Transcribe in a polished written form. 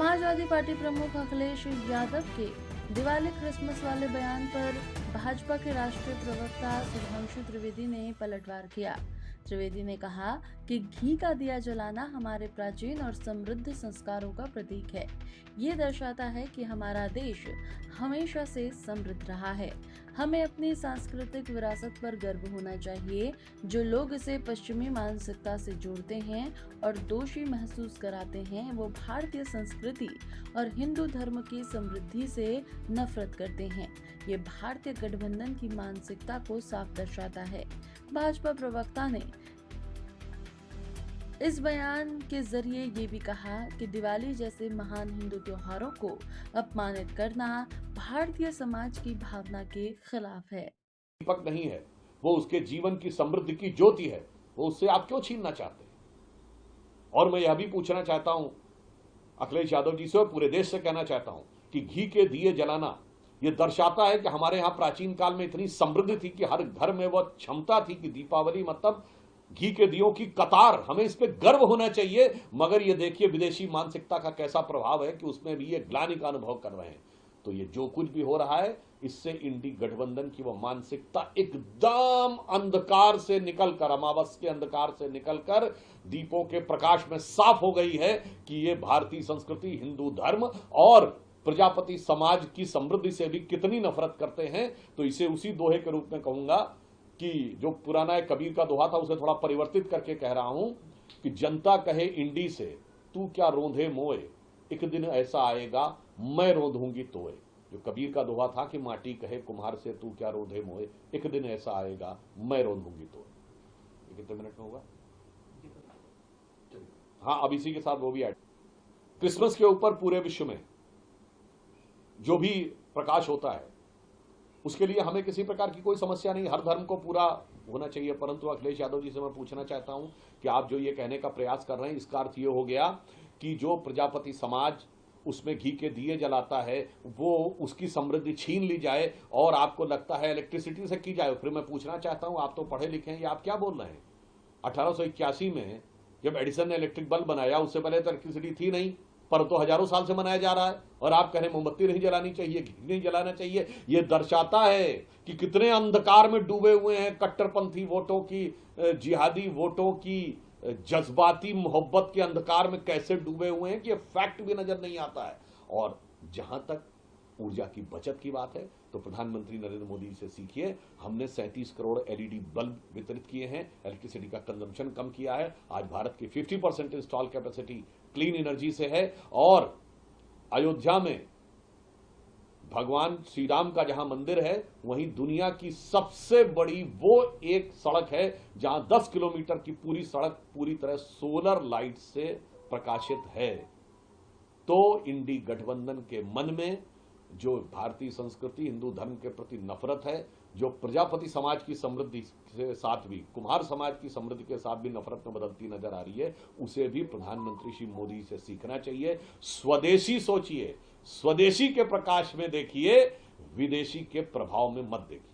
Samajwadi party प्रमुख अखिलेश यादव के Diwali Christmas वाले बयान पर भाजपा के राष्ट्रीय प्रवक्ता सुधांशु त्रिवेदी ने पलटवार किया। त्रिवेदी ने कहा कि घी का दिया जलाना हमारे प्राचीन और समृद्ध संस्कारों का प्रतीक है। ये दर्शाता है कि हमारा देश हमेशा से समृद्ध रहा है। हमें अपनी सांस्कृतिक विरासत पर गर्व होना चाहिए। जो लोग इसे पश्चिमी मानसिकता से जोड़ते हैं और दोषी महसूस कराते हैं, वो भारतीय संस्कृति और हिंदू धर्म की समृद्धि से नफरत करते हैं। ये भारतीय गठबंधन की मानसिकता को साफ दर्शाता है। भाजपा प्रवक्ता ने इस बयान के जरिए ये भी कहा कि दिवाली जैसे महान हिंदू त्योहारों को अपमानित करना भारतीय समाज की भावना के खिलाफ है। दीपक नहीं है, वो उसके जीवन की समृद्धि की ज्योति है, वो उससे आप क्यों छीनना चाहते हैं? और मैं यह भी पूछना चाहता हूं अखिलेश यादव जी से और पूरे देश से कहना चाहता हूं कि घी के दिए जलाना यह दर्शाता है कि हमारे यहां प्राचीन काल में इतनी समृद्धि थी कि हर घर में वह क्षमता थी कि दीपावली मतलब घी के दियों की कतार, हमें इस पे गर्व होना चाहिए। मगर ये देखिए विदेशी मानसिकता का कैसा प्रभाव है कि उसमें भी ये ग्लानि का अनुभव कर रहे हैं। तो ये जो कुछ भी हो रहा है, इससे इंडी गठबंधन की वह मानसिकता एकदम अंधकार से निकलकर, अमावस के अंधकार से निकलकर दीपों के प्रकाश में साफ हो गई है कि ये भारतीय संस्कृति, हिंदू धर्म और प्रजापति समाज की समृद्धि से भी कितनी नफरत करते हैं। तो इसे उसी दोहे के रूप में कहूंगा कि जो पुराना एक कबीर का दोहा था, उसे थोड़ा परिवर्तित करके कह रहा हूं कि जनता कहे इंडी से तू क्या रोंधे मोए, एक दिन ऐसा आएगा मैं रोंधूंगी तोए। जो कबीर का दोहा था कि माटी कहे कुम्हार से तू क्या रोंधे मोए, एक दिन ऐसा आएगा मैं रोंधूंगी तोए। कितने मिनट में होगा? हाँ, अब इसी के साथ वो भी ऐड। क्रिसमस के ऊपर पूरे विश्व में जो भी प्रकाश होता है उसके लिए हमें किसी प्रकार की कोई समस्या नहीं, हर धर्म को पूरा होना चाहिए। परंतु अखिलेश यादव जी से मैं पूछना चाहता हूं कि आप जो ये कहने का प्रयास कर रहे हैं, इसका अर्थ ये हो गया कि जो प्रजापति समाज उसमें घी के दिए जलाता है वो उसकी समृद्धि छीन ली जाए और आपको लगता है इलेक्ट्रिसिटी से की जाए। फिर मैं पूछना चाहता हूं, आप तो पढ़े लिखे हैं, ये आप क्या बोल रहे हैं? 1881 में जब एडिसन ने इलेक्ट्रिक बल्ब बनाया, उससे पहले तो इलेक्ट्रिसिटी थी नहीं, पर तो हजारों साल से मनाया जा रहा है। और आप कह रहे मोमबत्ती नहीं जलानी चाहिए, घी नहीं जलाना चाहिए। यह दर्शाता है कि कितने अंधकार में डूबे हुए हैं कट्टरपंथी वोटों की, जिहादी वोटों की जज्बाती मोहब्बत के अंधकार में कैसे डूबे हुए हैं कि यह फैक्ट भी नजर नहीं आता है। और जहां तक ऊर्जा की बचत की बात है तो प्रधानमंत्री नरेंद्र मोदी से सीखिए। हमने 37 करोड़ एलईडी बल्ब वितरित किए हैं, इलेक्ट्रिसिटी का कंजम्पशन कम किया है। आज भारत की 50% इंस्टॉल कैपेसिटी क्लीन एनर्जी से है। और अयोध्या में भगवान श्री राम का जहां मंदिर है, वहीं दुनिया की सबसे बड़ी वो एक सड़क है जहां 10 किलोमीटर की पूरी सड़क पूरी तरह सोलर लाइट से प्रकाशित है। तो इंडी गठबंधन के मन में जो भारतीय संस्कृति, हिंदू धर्म के प्रति नफरत है, जो प्रजापति समाज की समृद्धि के साथ भी, कुम्हार समाज की समृद्धि के साथ भी नफरत में बदलती नजर आ रही है, उसे भी प्रधानमंत्री श्री मोदी से सीखना चाहिए। स्वदेशी सोचिए, स्वदेशी के प्रकाश में देखिए, विदेशी के प्रभाव में मत देखिए।